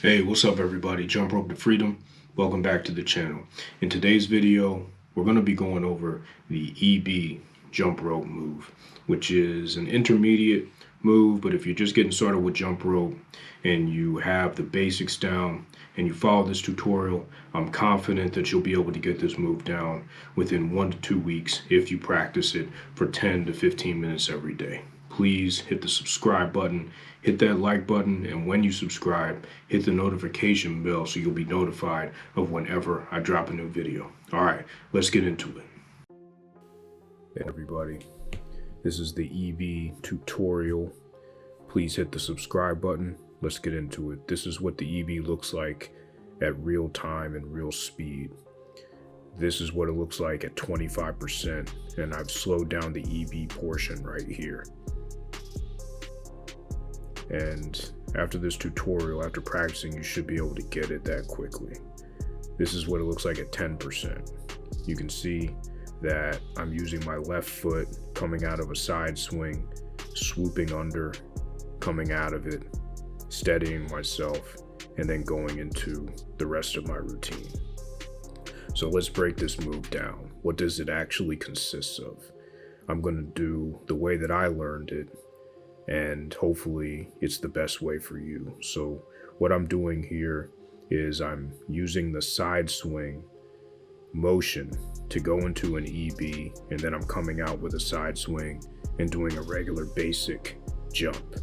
Hey, what's up everybody? Jump Rope to Freedom. Welcome back to the channel. In today's video, we're going to be going over the EB jump rope move, which is an intermediate move, but if you're just getting started with jump rope and you have the basics down and you follow this tutorial, I'm confident that you'll be able to get this move down within 1 to 2 weeks if you practice it for 10 to 15 minutes every day. Please hit the subscribe button, hit that like button, and when you subscribe, hit the notification bell so you'll be notified of whenever I drop a new video. All right, let's get into it. Hey everybody, this is the EB tutorial. Please hit the subscribe button. Let's get into it. This is what the EB looks like at real time and real speed. This is what it looks like at 25%, and I've slowed down the EB portion right here. And after this tutorial, after practicing, you should be able to get it that quickly. This is what it looks like at 10%. You can see that I'm using my left foot coming out of a side swing, swooping under, coming out of it, steadying myself, and then going into the rest of my routine. So let's break this move down. What does it actually consist of? I'm going to do the way that I learned it, and hopefully it's the best way for you. So what I'm doing here is I'm using the side swing motion to go into an EB, and then I'm coming out with a side swing and doing a regular basic jump.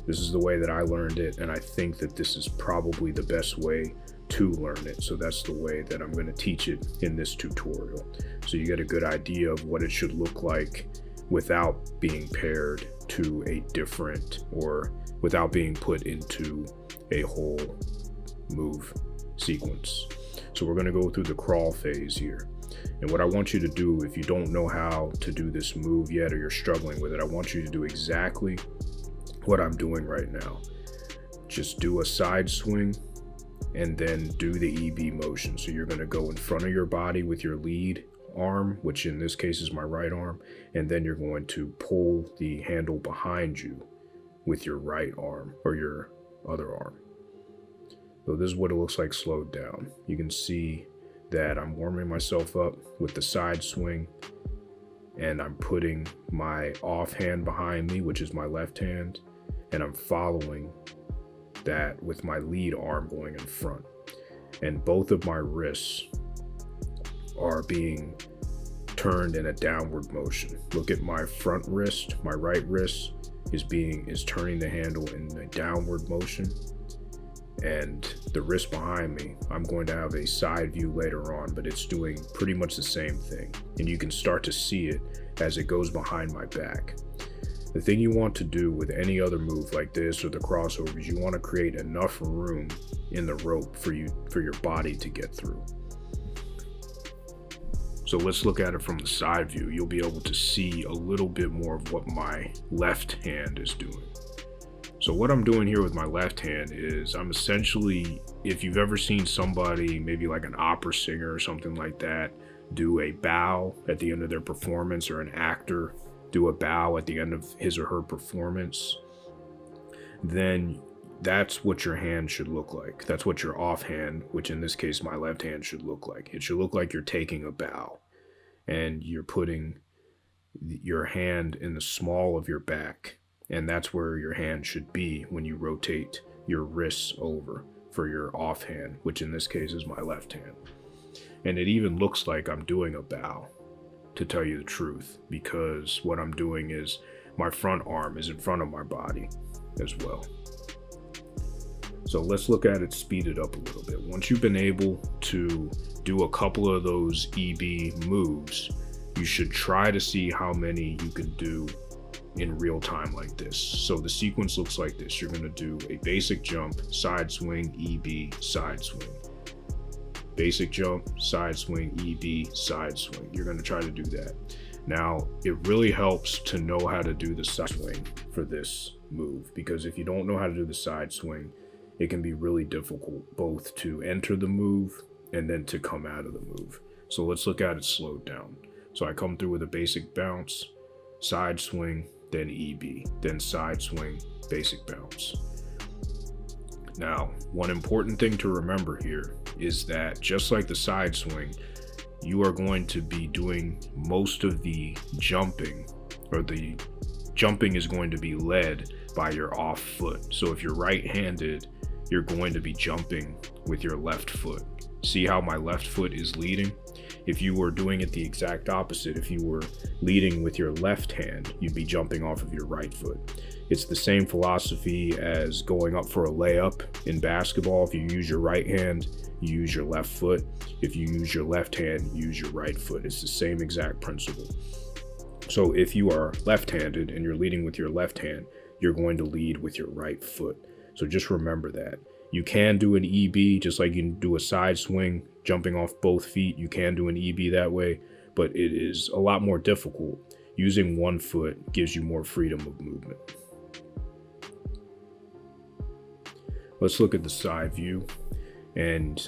This is the way that I learned it, and I think that this is probably the best way to learn it. So that's the way that I'm going to teach it in this tutorial. So you get a good idea of what it should look like without being paired to a different, or without being put into a whole move sequence. So we're going to go through the crawl phase here. And what I want you to do, if you don't know how to do this move yet, or you're struggling with it, I want you to do exactly what I'm doing right now. Just do a side swing and then do the EB motion. So you're going to go in front of your body with your lead arm, which in this case is my right arm, and then you're going to pull the handle behind you with your right arm, or your other arm. So this is what it looks like slowed down. You can see that I'm warming myself up with the side swing, and I'm putting my off hand behind me, which is my left hand, and I'm following that with my lead arm going in front. And both of my wrists are being turned in a downward motion. Look at my front wrist. My right wrist is turning the handle in a downward motion, and the wrist behind me, I'm going to have a side view later on, but it's doing pretty much the same thing, and you can start to see it as it goes behind my back. The thing you want to do with any other move like this or the crossover is you want to create enough room in the rope for your body to get through. So let's look at it from the side view. You'll be able to see a little bit more of what my left hand is doing. So what I'm doing here with my left hand is I'm essentially, if you've ever seen somebody, maybe like an opera singer or something like that, do a bow at the end of their performance, or an actor do a bow at the end of his or her performance, then that's what your hand should look like. That's what your offhand, which in this case my left hand, should look like. It should look like you're taking a bow and you're putting your hand in the small of your back, and that's where your hand should be when you rotate your wrists over for your offhand, which in this case is my left hand. And it even looks like I'm doing a bow, to tell you the truth, because what I'm doing is my front arm is in front of my body as well. So let's look at it, speed it up a little bit. Once you've been able to do a couple of those EB moves, you should try to see how many you can do in real time like this. So the sequence looks like this. You're going to do a basic jump, side swing, EB, side swing. Basic jump, side swing, EB, side swing. You're going to try to do that. Now, it really helps to know how to do the side swing for this move, because if you don't know how to do the side swing, it can be really difficult both to enter the move and then to come out of the move. So let's look at it slowed down. So I come through with a basic bounce, side swing, then EB, then side swing, basic bounce. Now, one important thing to remember here is that just like the side swing, you are going to be doing most of the jumping, or the jumping is going to be led by your off foot. So if you're right-handed, you're going to be jumping with your left foot. See how my left foot is leading? If you were doing it the exact opposite, if you were leading with your left hand, you'd be jumping off of your right foot. It's the same philosophy as going up for a layup in basketball. If you use your right hand, you use your left foot. If you use your left hand, you use your right foot. It's the same exact principle. So if you are left-handed and you're leading with your left hand, you're going to lead with your right foot. So just remember that. You can do an EB just like you can do a side swing, jumping off both feet. You can do an EB that way, but it is a lot more difficult. Using one foot gives you more freedom of movement. Let's look at the side view. And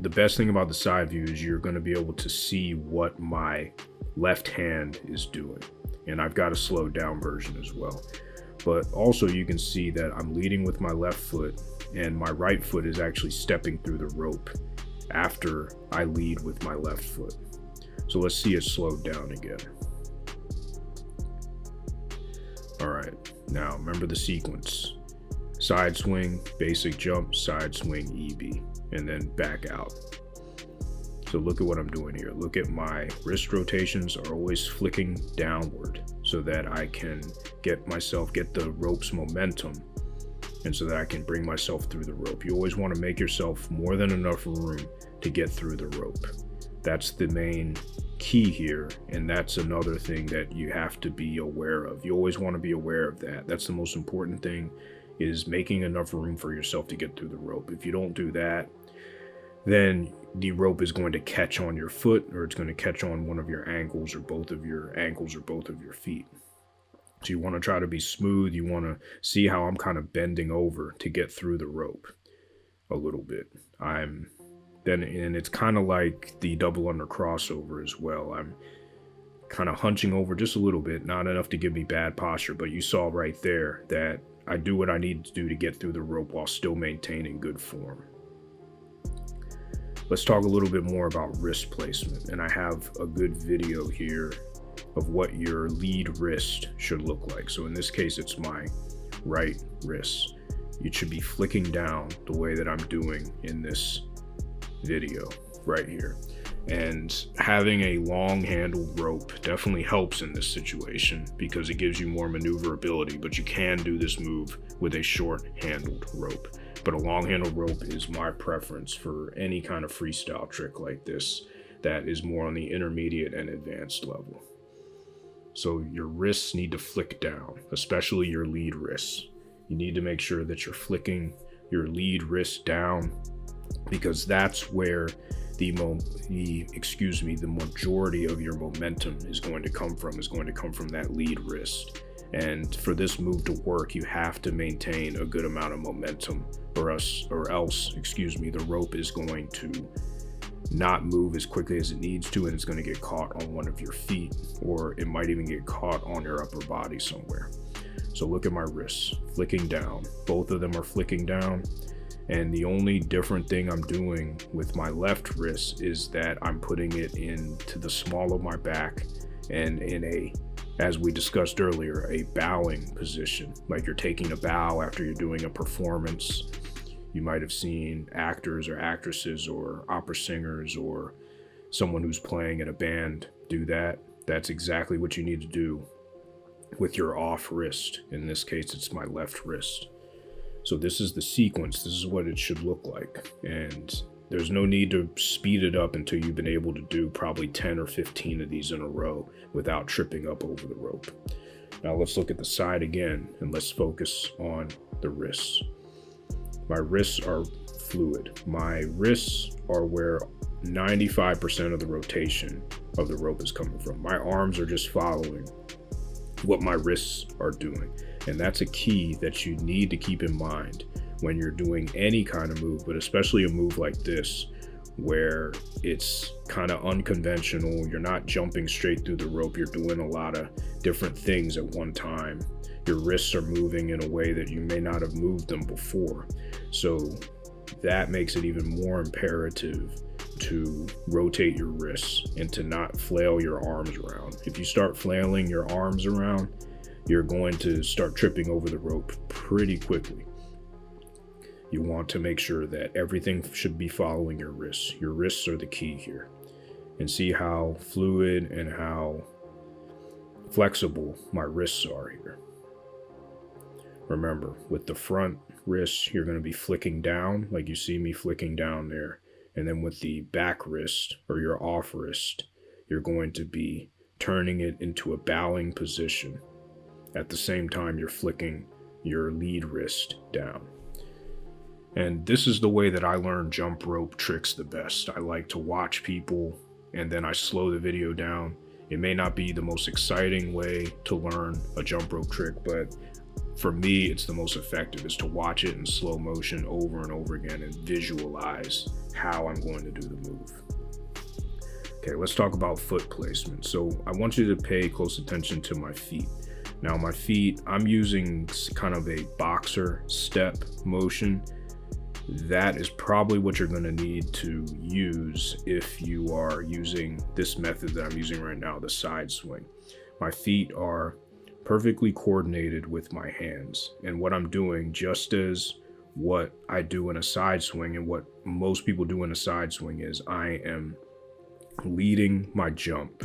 the best thing about the side view is you're going to be able to see what my left hand is doing. And I've got a slowed down version as well. But also you can see that I'm leading with my left foot and my right foot is actually stepping through the rope after I lead with my left foot. So let's see it slowed down again. All right, now remember the sequence. Side swing, basic jump, side swing, EB, and then back out. So look at what I'm doing here. Look at my wrist rotations are always flicking downward so that I can get the rope's momentum, and so that I can bring myself through the rope. You always want to make yourself more than enough room to get through the rope. That's the main key here, and that's another thing that you have to be aware of. You always want to be aware of that. That's the most important thing, is making enough room for yourself to get through the rope. If you don't do that, then the rope is going to catch on your foot, or it's going to catch on one of your ankles, or both of your ankles, or both of your feet. So you want to try to be smooth. You want to see how I'm kind of bending over to get through the rope a little bit. And it's kind of like the double under crossover as well. I'm kind of hunching over just a little bit, not enough to give me bad posture, but you saw right there that I do what I need to do to get through the rope while still maintaining good form. Let's talk a little bit more about wrist placement, and I have a good video here of what your lead wrist should look like. So in this case, it's my right wrist. It should be flicking down the way that I'm doing in this video right here. And having a long handled rope definitely helps in this situation because it gives you more maneuverability, but you can do this move with a short handled rope. But a long handled rope is my preference for any kind of freestyle trick like this that is more on the intermediate and advanced level. So your wrists need to flick down, especially your lead wrists. You need to make sure that you're flicking your lead wrist down, because that's where the majority of your momentum is going to come from that lead wrist. And for this move to work, you have to maintain a good amount of momentum, or else the rope is going to not move as quickly as it needs to, and it's going to get caught on one of your feet, or it might even get caught on your upper body somewhere. So look at my wrists flicking down. Both of them are flicking down. And the only different thing I'm doing with my left wrist is that I'm putting it into the small of my back and in a, as we discussed earlier, a bowing position, like you're taking a bow after you're doing a performance. You might have seen actors or actresses or opera singers or someone who's playing in a band do that. That's exactly what you need to do with your off wrist. In this case, it's my left wrist. So this is the sequence. This is what it should look like. And there's no need to speed it up until you've been able to do probably 10 or 15 of these in a row without tripping up over the rope. Now let's look at the side again, and let's focus on the wrists. My wrists are fluid. My wrists are where 95% of the rotation of the rope is coming from. My arms are just following what my wrists are doing. And that's a key that you need to keep in mind when you're doing any kind of move, but especially a move like this, where it's kind of unconventional. You're not jumping straight through the rope. You're doing a lot of different things at one time. Your wrists are moving in a way that you may not have moved them before. So that makes it even more imperative to rotate your wrists and to not flail your arms around. If you start flailing your arms around, you're going to start tripping over the rope pretty quickly. You want to make sure that everything should be following your wrists. Your wrists are the key here. And see how fluid and how flexible my wrists are here. Remember, with the front wrist, you're going to be flicking down, like you see me flicking down there. And then with the back wrist, or your off wrist, you're going to be turning it into a bowing position. At the same time, you're flicking your lead wrist down. And this is the way that I learn jump rope tricks the best. I like to watch people and then I slow the video down. It may not be the most exciting way to learn a jump rope trick, but for me, it's the most effective, is to watch it in slow motion over and over again and visualize how I'm going to do the move. Okay, let's talk about foot placement. So I want you to pay close attention to my feet. Now my feet, I'm using kind of a boxer step motion. That is probably what you're going to need to use if you are using this method that I'm using right now, the side swing. My feet are perfectly coordinated with my hands, and what I'm doing, just as what I do in a side swing and what most people do in a side swing, is I am leading my jump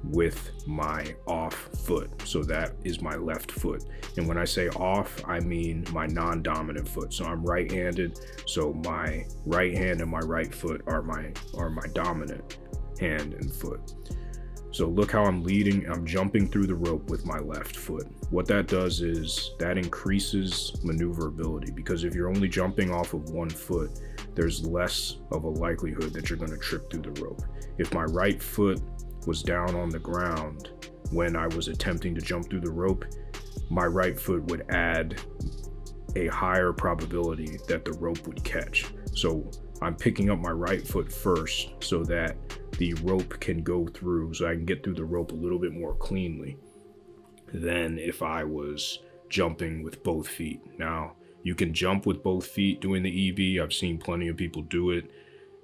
with my off foot. So that is my left foot. And when I say off, I mean my non-dominant foot. So I'm right-handed. So my right hand and my right foot are my dominant hand and foot. So look how I'm leading. I'm jumping through the rope with my left foot. What that does is that increases maneuverability, because if you're only jumping off of one foot, there's less of a likelihood that you're going to trip through the rope. If my right foot was down on the ground when I was attempting to jump through the rope, my right foot would add a higher probability that the rope would catch. So I'm picking up my right foot first so that the rope can go through, so I can get through the rope a little bit more cleanly than if I was jumping with both feet. Now, you can jump with both feet doing the EB. I've seen plenty of people do it,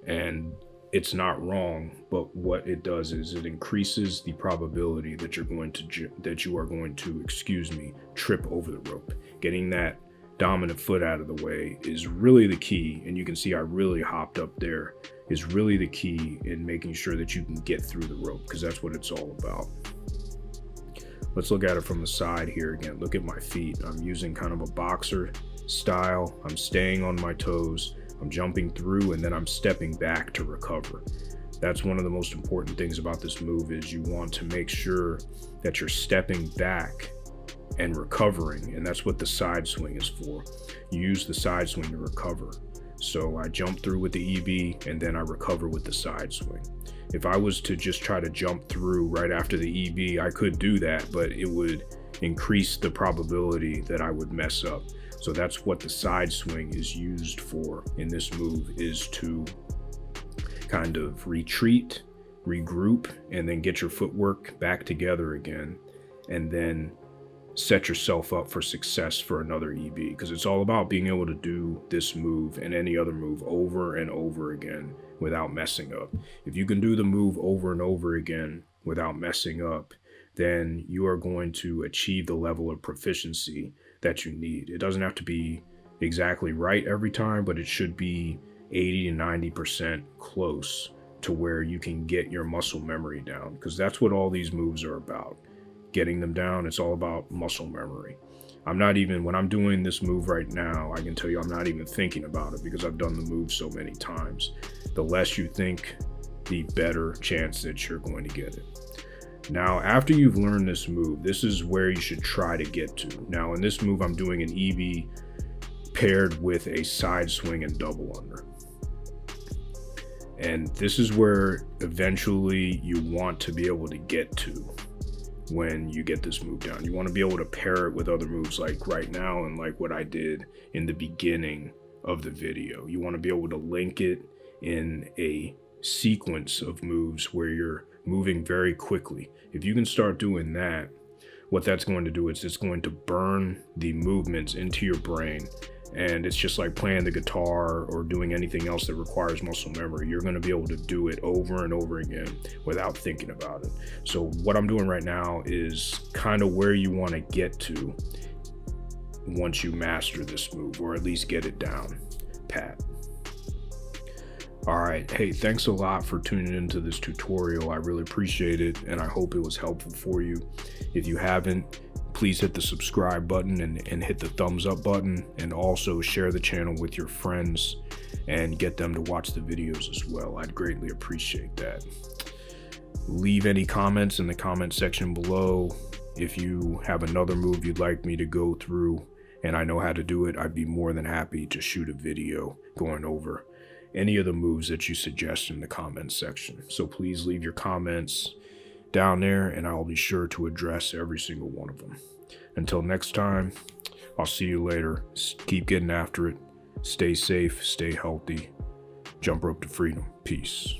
and it's not wrong, but what it does is it increases the probability that you are going to trip over the rope. Getting that dominant foot out of the way is really the key, and you can see I really hopped up there, is really the key in making sure that you can get through the rope, because that's what it's all about. Let's look at it from the side here again. Look at my feet. I'm using kind of a boxer style. I'm staying on my toes. I'm jumping through, and then I'm stepping back to recover. That's one of the most important things about this move, is you want to make sure that you're stepping back and recovering, and that's what the side swing is for. You use the side swing to recover. So I jump through with the EB, and then I recover with the side swing. If I was to just try to jump through right after the EB, I could do that, but it would increase the probability that I would mess up. So that's what the side swing is used for in this move, is to kind of retreat, regroup, and then get your footwork back together again, and then set yourself up for success for another EB, because it's all about being able to do this move and any other move over and over again without messing up. If you can do the move over and over again without messing up, then you are going to achieve the level of proficiency that you need. It doesn't have to be exactly right every time, but it should be 80 to 90% close to where you can get your muscle memory down, because that's what all these moves are about. Getting them down, it's all about muscle memory. When I'm doing this move right now, I can tell you I'm not even thinking about it, because I've done the move so many times. The less you think, the better chance that you're going to get it. Now, after you've learned this move, this is where you should try to get to. Now, in this move, I'm doing an EB paired with a side swing and double under. And this is where eventually you want to be able to get to when you get this move down. You want to be able to pair it with other moves like right now, and like what I did in the beginning of the video. You want to be able to link it in a sequence of moves where you're moving very quickly. If you can start doing that, what that's going to do is it's going to burn the movements into your brain. And it's just like playing the guitar or doing anything else that requires muscle memory. You're going to be able to do it over and over again without thinking about it. So what I'm doing right now is kind of where you want to get to once you master this move, or at least get it down pat. All right. Hey, thanks a lot for tuning into this tutorial. I really appreciate it, and I hope it was helpful for you. If you haven't, please hit the subscribe button and hit the thumbs up button, and also share the channel with your friends and get them to watch the videos as well. I'd greatly appreciate that. Leave any comments in the comment section below. If you have another move you'd like me to go through and I know how to do it, I'd be more than happy to shoot a video going over any of the moves that you suggest in the comments section. So please leave your comments down there and I'll be sure to address every single one of them. Until next time, I'll see you later. Keep getting after it. Stay safe, stay healthy. Jump rope to freedom. Peace.